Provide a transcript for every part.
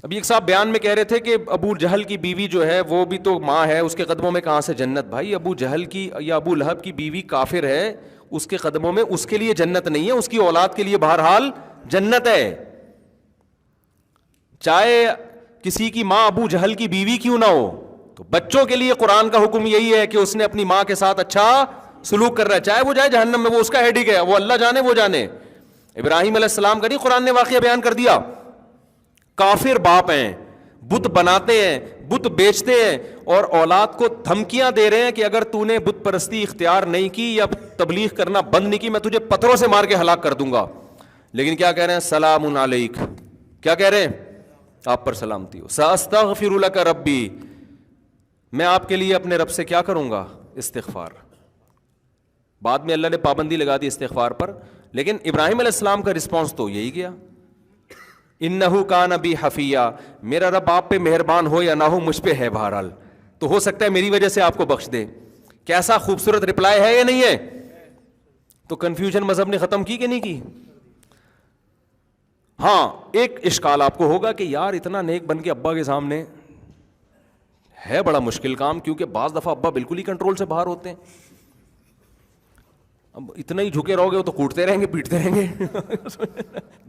ابھی ایک صاحب بیان میں کہہ رہے تھے کہ ابو جہل کی بیوی جو ہے وہ بھی تو ماں ہے, اس کے قدموں میں کہاں سے جنت. بھائی ابو جہل کی یا ابو لہب کی بیوی کافر ہے, اس کے قدموں میں اس کے لیے جنت نہیں ہے, اس کی اولاد کے لیے بہرحال جنت ہے. چاہے کسی کی ماں ابو جہل کی بیوی کیوں نہ ہو, تو بچوں کے لیے قرآن کا حکم یہی ہے کہ اس نے اپنی ماں کے ساتھ اچھا سلوک کر رہا ہے, چاہے وہ جائے جہنم میں, وہ اس کا ہیڈک ہے, وہ اللہ جانے وہ جانے. ابراہیم علیہ السلام کا نہیں قرآن نے واقعہ بیان کر دیا, کافر باپ ہیں, بت بناتے ہیں, بت بیچتے ہیں, اور اولاد کو دھمکیاں دے رہے ہیں کہ اگر تو نے بت پرستی اختیار نہیں کی یا تبلیغ کرنا بند نہیں کی, میں تجھے پتھروں سے مار کے ہلاک کر دوں گا. لیکن کیا کہہ رہے ہیں, سلام علیک, کیا کہہ رہے ہیں, آپ پر سلامتی ہو. ساستغفر لک ربی, میں آپ کے لیے اپنے رب سے کیا کروں گا, استغفار. بعد میں اللہ نے پابندی لگا دی استغفار پر, لیکن ابراہیم علیہ السلام کا رسپانس تو یہی کیا, انہو کان بی حفیہ, میرا رب آپ پہ مہربان ہو یا نہ ہو, مجھ پہ ہے بہرحال, تو ہو سکتا ہے میری وجہ سے آپ کو بخش دے. کیسا خوبصورت رپلائی ہے یا نہیں ہے. تو کنفیوژن مذہب نے ختم کی کہ نہیں کی. ہاں ایک اشکال آپ کو ہوگا کہ یار اتنا نیک بن کے ابا کے سامنے ہے بڑا مشکل کام, کیونکہ بعض دفعہ ابا بالکل ہی کنٹرول سے باہر ہوتے ہیں. اب اتنا ہی جھکے رہو گے تو کوٹتے رہیں گے, پیٹتے رہیں گے,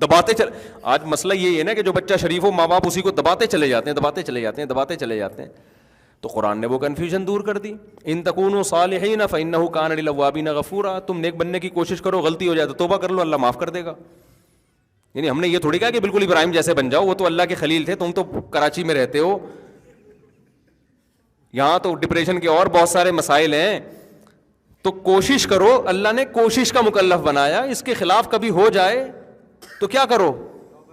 دباتے چل. آج مسئلہ یہی ہے نا کہ جو بچہ شریف ہو, ماں باپ اسی کو دباتے چلے جاتے ہیں, دباتے چلے جاتے ہیں, دباتے چلے جاتے ہیں. تو قرآن نے وہ کنفیوژن دور کر دی. ان تکونوا صالحین فانہ کان للاوابین غفورا, تم نیک بننے کی کوشش کرو, غلطی ہو جائے تو توبہ کر لو, اللہ معاف کر دے گا. یعنی ہم نے یہ تھوڑی کہا کہ بالکل ابراہیم جیسے بن جاؤ, وہ تو اللہ کے خلیل تھے, تم تو کراچی میں رہتے ہو, یہاں تو ڈپریشن کے اور بہت سارے مسائل ہیں. تو کوشش کرو, اللہ نے کوشش کا مکلف بنایا, اس کے خلاف کبھی ہو جائے تو کیا کرو,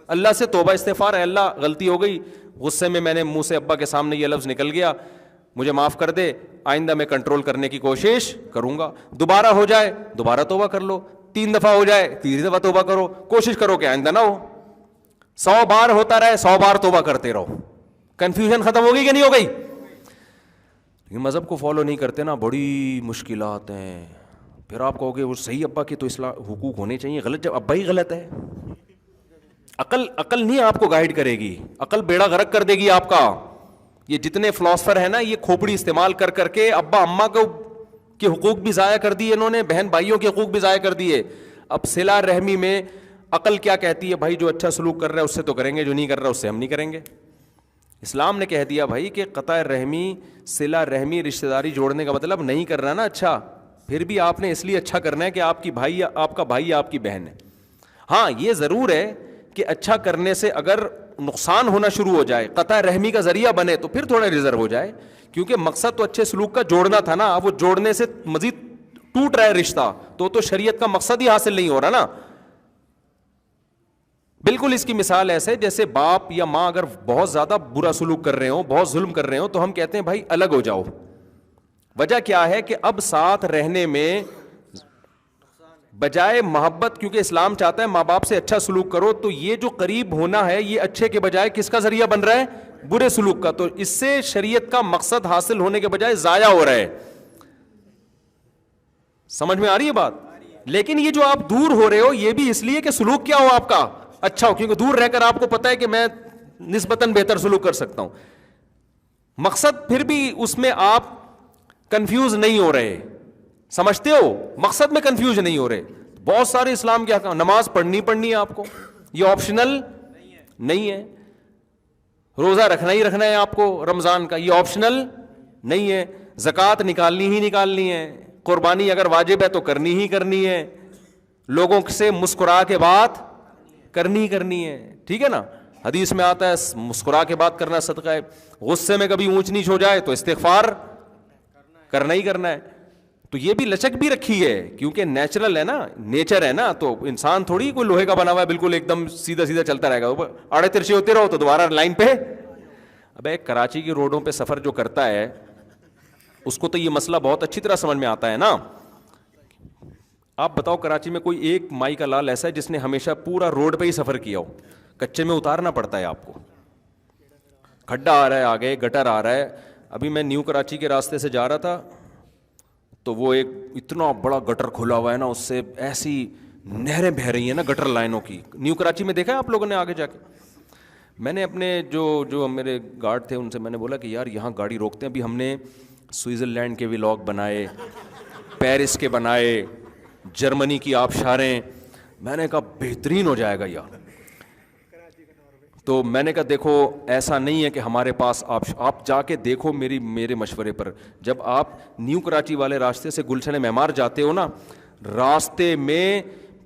اللہ سے توبہ استغفار ہے, اللہ غلطی ہو گئی, غصے میں نے منہ سے ابا کے سامنے یہ لفظ نکل گیا, مجھے معاف کر دے, آئندہ میں کنٹرول کرنے کی کوشش کروں گا. دوبارہ ہو جائے دوبارہ توبہ کر لو, 3 دفعہ ہو جائے 3 دفعہ توبہ کرو, کوشش کرو کہ آئندہ نہ ہو. 100 بار ہوتا رہے, 100 بار توبہ کرتے رہو. کنفیوژن ختم ہوگی کہ نہیں ہو گئی. یہ مذہب کو فالو نہیں کرتے نا, بڑی مشکلات ہیں. پھر آپ کہو گے وہ صحیح ابا کی تو اصلاح حقوق ہونے چاہیے, غلط جب ابا ہی غلط ہے. عقل نہیں آپ کو گائیڈ کرے گی, عقل بیڑا غرق کر دے گی آپ کا. یہ جتنے فلاسفر ہیں نا, یہ کھوپڑی استعمال کر کر کے ابا اماں کو کے حقوق بھی ضائع کر دیے انہوں نے, بہن بھائیوں کے حقوق بھی ضائع کر دیے. اب صلہ رحمی میں عقل کیا کہتی ہے, بھائی جو اچھا سلوک کر رہا ہے اس سے تو کریں گے, جو نہیں کر رہا اس سے ہم نہیں کریں گے. اسلام نے کہہ دیا بھائی کہ قطع رحمی, صلہ رحمی, رشتہ داری جوڑنے کا مطلب نہیں کر رہا نا اچھا, پھر بھی آپ نے اس لیے اچھا کرنا ہے کہ آپ کی بھائی, آپ کا بھائی آپ کی بہن ہے. ہاں یہ ضرور ہے کہ اچھا کرنے سے اگر نقصان ہونا شروع ہو جائے, قطع رحمی کا ذریعہ بنے, تو پھر تھوڑا ریزرو ہو جائے, کیونکہ مقصد تو اچھے سلوک کا جوڑنا تھا نا. اب وہ جوڑنے سے مزید ٹوٹ رہا ہے رشتہ, تو شریعت کا مقصد ہی حاصل نہیں ہو رہا نا. بالکل اس کی مثال ایسے جیسے باپ یا ماں اگر بہت زیادہ برا سلوک کر رہے ہوں, بہت ظلم کر رہے ہوں, تو ہم کہتے ہیں بھائی الگ ہو جاؤ. وجہ کیا ہے کہ اب ساتھ رہنے میں بجائے محبت, کیونکہ اسلام چاہتا ہے ماں باپ سے اچھا سلوک کرو, تو یہ جو قریب ہونا ہے یہ اچھے کے بجائے کس کا ذریعہ بن رہا ہے, برے سلوک کا. تو اس سے شریعت کا مقصد حاصل ہونے کے بجائے ضائع ہو رہا ہے. سمجھ میں آ رہی ہے بات. لیکن یہ جو آپ دور ہو رہے ہو یہ بھی اس لیے کہ سلوک کیا ہو آپ کا اچھا ہو, کیونکہ دور رہ کر آپ کو پتا ہے کہ میں نسبتاً بہتر سلوک کر سکتا ہوں. مقصد پھر بھی اس میں آپ کنفیوز نہیں ہو رہے, سمجھتے ہو, مقصد میں کنفیوز نہیں ہو رہے. بہت سارے اسلام کے احکام, نماز پڑھنی ہے آپ کو, یہ آپشنل نہیں ہے. روزہ رکھنا ہی رکھنا ہے آپ کو رمضان کا, یہ آپشنل نہیں ہے. زکوٰۃ نکالنی ہی نکالنی ہے, قربانی اگر واجب ہے تو کرنی ہی کرنی ہے, لوگوں سے مسکرا کے بات کرنی ہے, ٹھیک ہے نا. حدیث میں آتا ہے مسکرا کے بات کرنا صدقہ ہے. غصے میں کبھی اونچ نیچ ہو جائے تو استغفار کرنا ہی کرنا ہے. تو یہ بھی لچک بھی رکھی ہے, کیونکہ نیچرل ہے نا, نیچر ہے نا. تو انسان تھوڑی کوئی لوہے کا بنا ہوا ہے بالکل ایک دم سیدھا سیدھا چلتا رہے گا, آڑے ترچے ہوتے رہو تو دوبارہ لائن پہ. اب کراچی کی روڈوں پہ سفر جو کرتا ہے اس کو تو یہ مسئلہ بہت اچھی طرح سمجھ میں آتا ہے نا. آپ بتاؤ کراچی میں کوئی ایک مائی کا لال ایسا ہے جس نے ہمیشہ پورا روڈ پہ ہی سفر کیا ہو, کچے میں اتارنا پڑتا ہے آپ کو, کھڈا آ رہا ہے آگے, گٹر آ رہا ہے. ابھی میں نیو کراچی کے راستے سے جا رہا تھا تو وہ ایک اتنا بڑا گٹر کھلا ہوا ہے نا, اس سے ایسی نہریں بہہ رہی ہیں نا گٹر لائنوں کی. نیو کراچی میں دیکھا ہے آپ لوگوں نے آگے جا کے, میں نے اپنے جو میرے گارڈ تھے ان سے میں نے بولا کہ یار یہاں گاڑی روکتے ہیں. ابھی ہم نے سوئٹزرلینڈ کے ولاگ بنائے, پیرس کے بنائے, جرمنی کی آبشاریں. میں نے کہا بہترین ہو جائے گا یار. تو میں نے کہا دیکھو ایسا نہیں ہے کہ ہمارے پاس آپ جا کے دیکھو میرے مشورے پر. جب آپ نیو کراچی والے راستے سے گلشن معمار جاتے ہو نا, راستے میں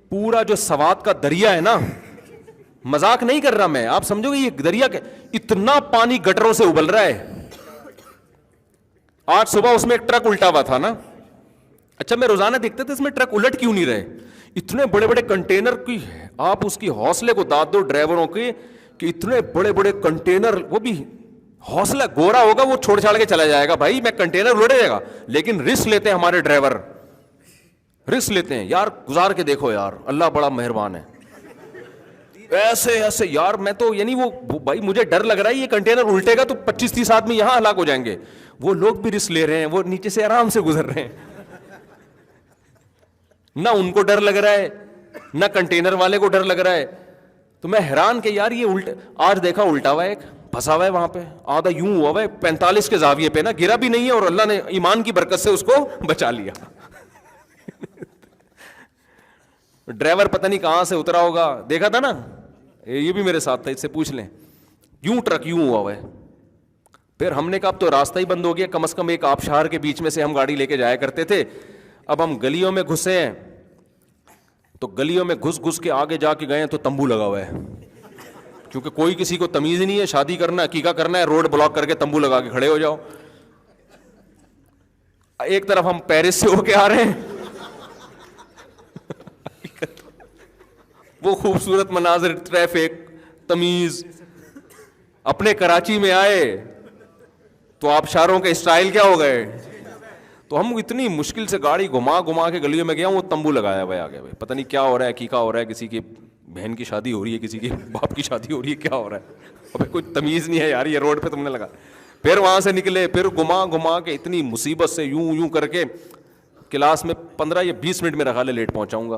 پورا جو سوات کا دریا ہے نا, مذاق نہیں کر رہا میں, آپ سمجھو گے یہ دریا کے اتنا پانی گٹروں سے ابل رہا ہے. آج صبح اس میں ایک ٹرک الٹا ہوا تھا نا. اچھا میں روزانہ دیکھتے تھے اس میں ٹرک الٹ کیوں نہیں رہے. اتنے بڑے بڑے کنٹینر کی آپ اس کی حوصلے کو داد دو ڈرائیوروں کے کہ اتنے بڑے بڑے کنٹینر, وہ بھی حوصلہ گورا ہوگا وہ چھوڑ چھاڑ کے چلا جائے گا بھائی, میں کنٹینر الٹ جائے گا, لیکن رسک لیتے ہیں ہمارے ڈرائیور, رسک لیتے ہیں یار. گزار کے دیکھو یار, اللہ بڑا مہربان ہے. ایسے یار میں تو یعنی وہ بھائی مجھے ڈر لگ رہا ہے یہ کنٹینر الٹے گا تو 25-30 آدمی یہاں ہلاک ہو جائیں گے. وہ لوگ بھی رسک لے رہے ہیں, وہ نیچے سے آرام سے گزر رہے ہیں. نہ ان کو ڈر لگ رہا ہے نہ کنٹینر والے کو ڈر لگ رہا ہے. تو میں حیران کہ یار یہ الٹا, آج دیکھا الٹا ہوا ہے, ایک پھنسا ہوا ہے وہاں پہ, آدھا یوں ہوا ہے 45 کے زاویے پہ نا, گرا بھی نہیں ہے اور اللہ نے ایمان کی برکت سے اس کو بچا لیا. ڈرائیور پتہ نہیں کہاں سے اترا ہوگا, دیکھا تھا نا, یہ بھی میرے ساتھ تھا, اس سے پوچھ لیں. یوں ٹرک یوں ہوا ہوا ہے. پھر ہم نے کہا اب تو راستہ ہی بند ہو گیا, کم از کم ایک آبشار کے بیچ میں سے ہم گاڑی لے کے جایا کرتے تھے. اب ہم گلیوں میں گھسے ہیں تو گلیوں میں گھس کے آگے جا کے گئے ہیں تو تمبو لگا ہوا ہے, کیونکہ کوئی کسی کو تمیز ہی نہیں ہے. شادی کرنا عقیقہ کرنا ہے, روڈ بلاک کر کے تمبو لگا کے کھڑے ہو جاؤ. ایک طرف ہم پیرس سے ہو کے آ رہے ہیں, وہ خوبصورت مناظر, ٹریفک, تمیز. اپنے کراچی میں آئے تو آبشاروں کے اسٹائل کیا ہو گئے. تو ہم اتنی مشکل سے گاڑی گھما کے گلیوں میں گیا ہوں, وہ تمبو لگایا ہوا ہے آگے. بھائی پتہ نہیں کیا ہو رہا ہے, عقیقہ ہو رہا ہے, کسی کی بہن کی شادی ہو رہی ہے, کسی کی باپ کی شادی ہو رہی ہے, کیا ہو رہا ہے. ابھی کوئی تمیز نہیں ہے یار, یہ روڈ پہ تم نے لگا. پھر وہاں سے نکلے, پھر گھما کے اتنی مصیبت سے یوں کر کے کلاس میں 15 یا 20 منٹ میں رکھا لے لیٹ پہنچاؤں گا.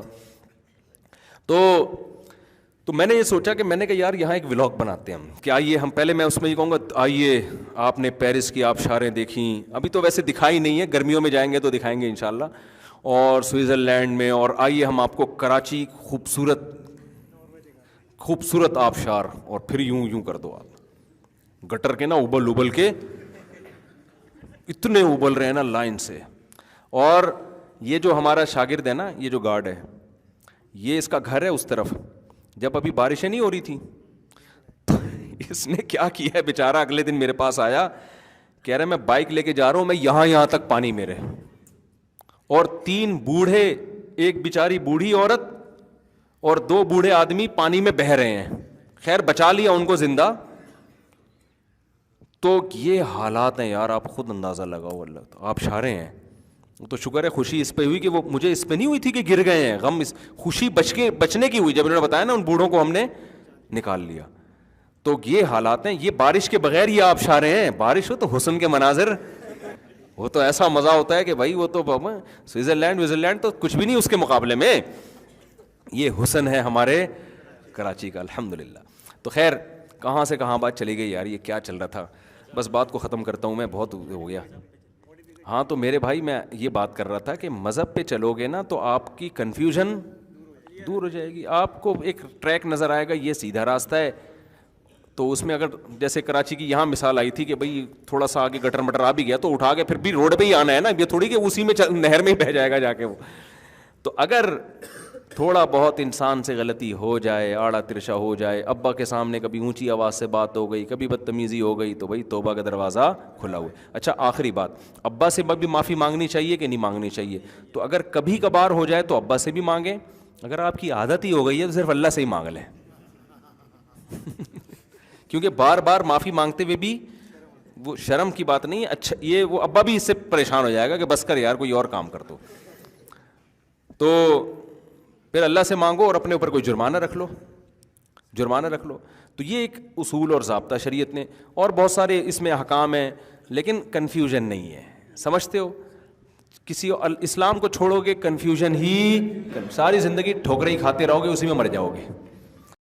تو میں نے یہ سوچا کہ میں نے کہا یار یہاں ایک ولاگ بناتے ہیں ہم, کہ آئیے ہم پہلے, میں اس میں یہ کہوں گا آئیے آپ نے پیرس کی آبشاریں دیکھیں, ابھی تو ویسے دکھائی نہیں ہے, گرمیوں میں جائیں گے تو دکھائیں گے انشاءاللہ, اور سوئٹزرلینڈ میں, اور آئیے ہم آپ کو کراچی خوبصورت آبشار, اور پھر یوں کر دو آپ گٹر کے نا ابل کے اتنے ابل رہے ہیں نا لائن سے. اور یہ جو ہمارا شاگرد ہے نا, یہ جو گارڈ ہے, یہ اس کا گھر ہے اس طرف. جب ابھی بارشیں نہیں ہو رہی تھیں تو اس نے کیا کیا ہے بیچارہ, اگلے دن میرے پاس آیا, کہہ رہا میں بائک لے کے جا رہا ہوں, میں یہاں تک پانی میرے, اور 3 بوڑھے, ایک بیچاری بوڑھی عورت اور 2 بوڑھے آدمی پانی میں بہہ رہے ہیں. خیر بچا لیا ان کو زندہ. تو یہ حالات ہیں یار, آپ خود اندازہ لگاؤ. اللہ آپ شارے ہیں. تو شکر ہے خوشی اس پہ ہوئی کہ وہ مجھے اس پہ نہیں ہوئی تھی کہ گر گئے ہیں, غم خوشی بچنے کی ہوئی جب انہوں نے بتایا نا ان بوڑھوں کو ہم نے نکال لیا. تو یہ حالات ہیں. یہ بارش کے بغیر یہ آبشاریں ہیں, بارش ہو تو حسن کے مناظر, وہ تو ایسا مزہ ہوتا ہے کہ بھائی وہ تو سوئٹزرلینڈ تو کچھ بھی نہیں اس کے مقابلے میں. یہ حسن ہے ہمارے کراچی کا الحمدللہ. تو خیر کہاں سے کہاں بات چلی گئی یار, یہ کیا چل رہا تھا. بس بات کو ختم کرتا ہوں میں, بہت ہو گیا. ہاں تو میرے بھائی میں یہ بات کر رہا تھا کہ مذہب پہ چلو گے نا تو آپ کی کنفیوژن دور ہو جائے گی. آپ کو ایک ٹریک نظر آئے گا, یہ سیدھا راستہ ہے. تو اس میں اگر جیسے کراچی کی یہاں مثال آئی تھی کہ بھائی تھوڑا سا آگے گٹر مٹر آ بھی گیا تو اٹھا کے پھر بھی روڈ پہ ہی آنا ہے نا, یہ تھوڑی کہ اسی میں نہر میں ہی بہہ جائے گا جا کے وہ. تو اگر تھوڑا بہت انسان سے غلطی ہو جائے, آڑا ترشا ہو جائے, ابا کے سامنے کبھی اونچی آواز سے بات ہو گئی, کبھی بدتمیزی ہو گئی, تو بھائی توبہ کا دروازہ کھلا ہوا ہے. اچھا آخری بات, ابا سے بھی معافی مانگنی چاہیے کہ نہیں مانگنی چاہیے؟ تو اگر کبھی کبھار ہو جائے تو ابا سے بھی مانگیں, اگر آپ کی عادت ہی ہو گئی ہے تو صرف اللہ سے ہی مانگ لیں. کیونکہ بار بار معافی مانگتے ہوئے بھی وہ شرم کی بات نہیں ہے. اچھا یہ وہ ابا بھی اس سے پریشان ہو جائے گا کہ بس کر یار کوئی اور کام کر دو. تو پھر اللہ سے مانگو اور اپنے اوپر کوئی جرمانہ رکھ لو. تو یہ ایک اصول اور ضابطہ شریعت نے, اور بہت سارے اس میں احکام ہیں, لیکن کنفیوژن نہیں ہے. سمجھتے ہو, کسی اسلام کو چھوڑو گے کنفیوژن ہی, ساری زندگی ٹھوکریں ہی کھاتے رہو گے, اسی میں مر جاؤ گے.